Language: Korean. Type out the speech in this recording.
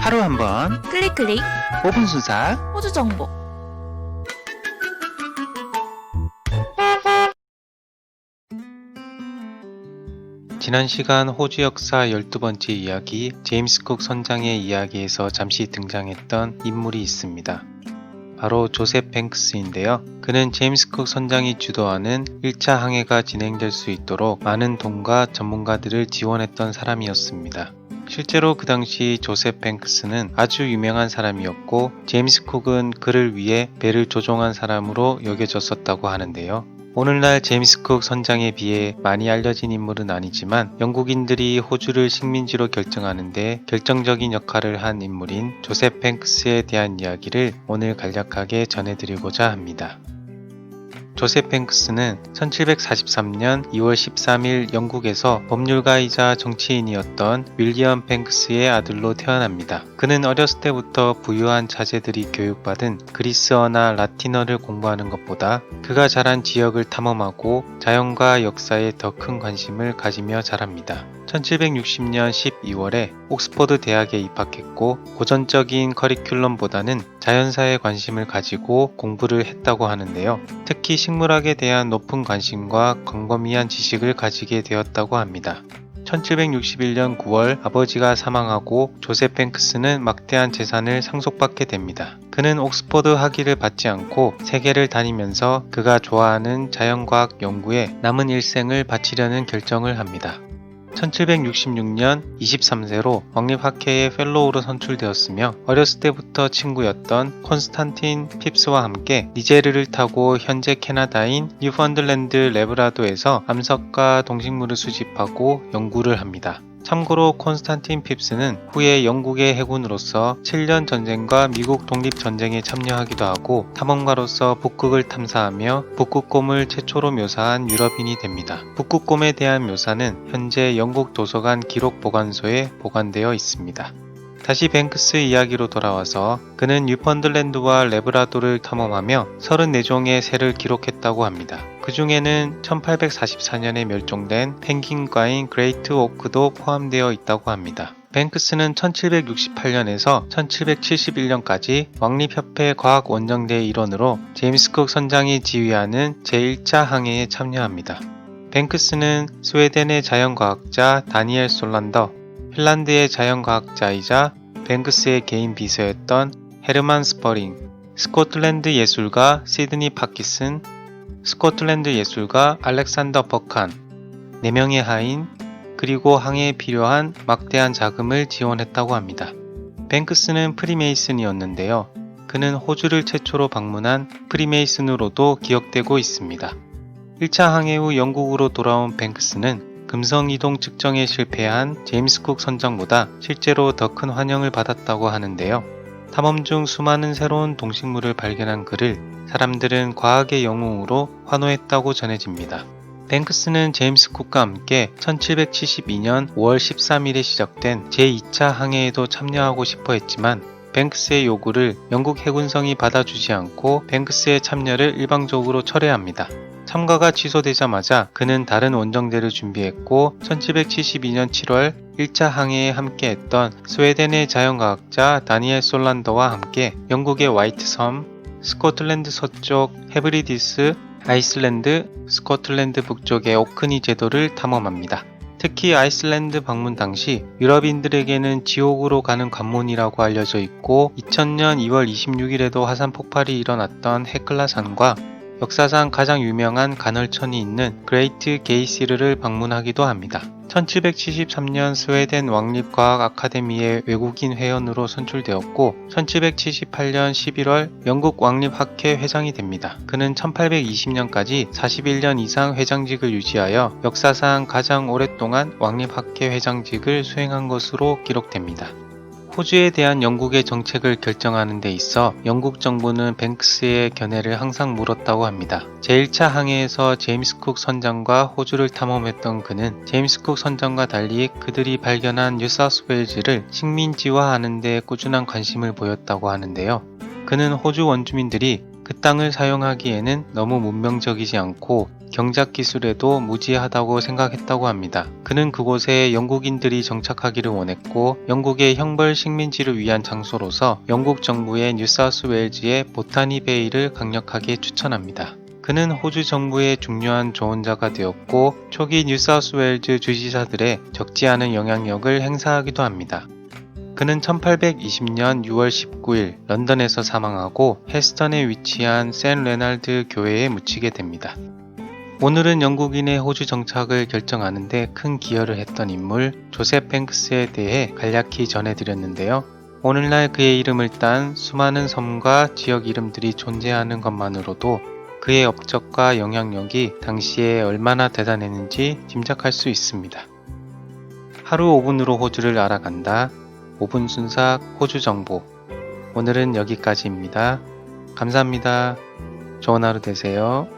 하루 한 번 클릭 클릭 5분 순삭. 호주 정보. 지난 시간 호주 역사 12번째 이야기 제임스 쿡 선장의 이야기에서 잠시 등장했던 인물이 있습니다. 바로 조셉 뱅크스인데요. 그는 제임스 쿡 선장이 주도하는 1차 항해가 진행될 수 있도록 많은 돈과 전문가들을 지원했던 사람이었습니다. 실제로 그 당시 조셉 뱅크스는 아주 유명한 사람이었고 제임스 쿡은 그를 위해 배를 조종한 사람으로 여겨졌었다고 하는데요. 오늘날 제임스 쿡 선장에 비해 많이 알려진 인물은 아니지만 영국인들이 호주를 식민지로 결정하는 데 결정적인 역할을 한 인물인 조셉 뱅크스에 대한 이야기를 오늘 간략하게 전해드리고자 합니다. 조셉 뱅크스는 1743년 2월 13일 영국에서 법률가이자 정치인이었던 윌리엄 뱅크스의 아들로 태어납니다. 그는 어렸을 때부터 부유한 자제들이 교육받은 그리스어나 라틴어를 공부하는 것보다 그가 자란 지역을 탐험하고 자연과 역사에 더 큰 관심을 가지며 자랍니다. 1760년 12월에 옥스퍼드 대학에 입학했고 고전적인 커리큘럼보다는 자연사에 관심을 가지고 공부를 했다고 하는데요. 특히 식물학에 대한 높은 관심과 광범위한 지식을 가지게 되었다고 합니다. 1761년 9월 아버지가 사망하고 조셉 뱅크스는 막대한 재산을 상속받게 됩니다. 그는 옥스퍼드 학위를 받지 않고 세계를 다니면서 그가 좋아하는 자연과학 연구에 남은 일생을 바치려는 결정을 합니다. 1766년 23세로 왕립학회의 펠로우로 선출되었으며 어렸을 때부터 친구였던 콘스탄틴 핍스와 함께 니제르를 타고 현재 캐나다인 뉴펀들랜드 레브라도에서 암석과 동식물을 수집하고 연구를 합니다. 참고로 콘스탄틴 핍스는 후에 영국의 해군으로서 7년 전쟁과 미국 독립전쟁에 참여하기도 하고 탐험가로서 북극을 탐사하며 북극곰을 최초로 묘사한 유럽인이 됩니다. 북극곰에 대한 묘사는 현재 영국 도서관 기록보관소에 보관되어 있습니다. 다시 뱅크스 이야기로 돌아와서 그는 뉴펀들랜드와 레브라도를 탐험하며 34종의 새를 기록했다고 합니다. 그 중에는 1844년에 멸종된 펭귄과인 그레이트 오크도 포함되어 있다고 합니다. 뱅크스는 1768년에서 1771년까지 왕립협회 과학원정대의 일원으로 제임스 쿡 선장이 지휘하는 제1차 항해에 참여합니다. 뱅크스는 스웨덴의 자연과학자 다니엘 솔란더, 핀란드의 자연과학자이자 뱅크스의 개인 비서였던 헤르만 스퍼링, 스코틀랜드 예술가 시드니 파키슨, 스코틀랜드 예술가 알렉산더 버칸, 4명의 하인, 그리고 항해에 필요한 막대한 자금을 지원했다고 합니다. 뱅크스는 프리메이슨이었는데요. 그는 호주를 최초로 방문한 프리메이슨으로도 기억되고 있습니다. 1차 항해 후 영국으로 돌아온 뱅크스는 금성이동 측정에 실패한 제임스 쿡 선장보다 실제로 더 큰 환영을 받았다고 하는데요. 탐험 중 수많은 새로운 동식물을 발견한 그를 사람들은 과학의 영웅으로 환호했다고 전해집니다. 뱅크스는 제임스 쿡과 함께 1772년 5월 13일에 시작된 제2차 항해에도 참여하고 싶어 했지만 뱅크스의 요구를 영국 해군성이 받아주지 않고 뱅크스의 참여를 일방적으로 철회합니다. 참가가 취소되자마자 그는 다른 원정대를 준비했고 1772년 7월 1차 항해에 함께했던 스웨덴의 자연과학자 다니엘 솔란더와 함께 영국의 화이트섬, 스코틀랜드 서쪽 헤브리디스, 아이슬란드, 스코틀랜드 북쪽의 오크니 제도를 탐험합니다. 특히 아이슬란드 방문 당시 유럽인들에게는 지옥으로 가는 관문이라고 알려져 있고 2000년 2월 26일에도 화산 폭발이 일어났던 헤클라 산과 역사상 가장 유명한 간헐천이 있는 그레이트 게이시르를 방문하기도 합니다. 1773년 스웨덴 왕립과학 아카데미의 외국인 회원으로 선출되었고 1778년 11월 영국 왕립학회 회장이 됩니다. 그는 1820년까지 41년 이상 회장직을 유지하여 역사상 가장 오랫동안 왕립학회 회장직을 수행한 것으로 기록됩니다. 호주에 대한 영국의 정책을 결정하는 데 있어 영국 정부는 뱅크스의 견해를 항상 물었다고 합니다. 제1차 항해에서 제임스 쿡 선장과 호주를 탐험했던 그는 제임스 쿡 선장과 달리 그들이 발견한 뉴사우스웨일즈를 식민지화하는 데 꾸준한 관심을 보였다고 하는데요. 그는 호주 원주민들이 그 땅을 사용하기에는 너무 문명적이지 않고 경작 기술에도 무지하다고 생각했다고 합니다. 그는 그곳에 영국인들이 정착하기를 원했고 영국의 형벌 식민지를 위한 장소로서 영국 정부의 뉴사우스웨일즈의 보타니 베이를 강력하게 추천합니다. 그는 호주 정부의 중요한 조언자가 되었고 초기 뉴사우스웨일즈 주지사들의 적지 않은 영향력을 행사하기도 합니다. 그는 1820년 6월 19일 런던에서 사망하고 헤스턴에 위치한 샌 레날드 교회에 묻히게 됩니다. 오늘은 영국인의 호주 정착을 결정하는 데 큰 기여를 했던 인물 조셉 뱅크스에 대해 간략히 전해드렸는데요. 오늘날 그의 이름을 딴 수많은 섬과 지역 이름들이 존재하는 것만으로도 그의 업적과 영향력이 당시에 얼마나 대단했는지 짐작할 수 있습니다. 하루 5분으로 호주를 알아간다. 5분 순삭 호주 정보. 오늘은 여기까지입니다. 감사합니다. 좋은 하루 되세요.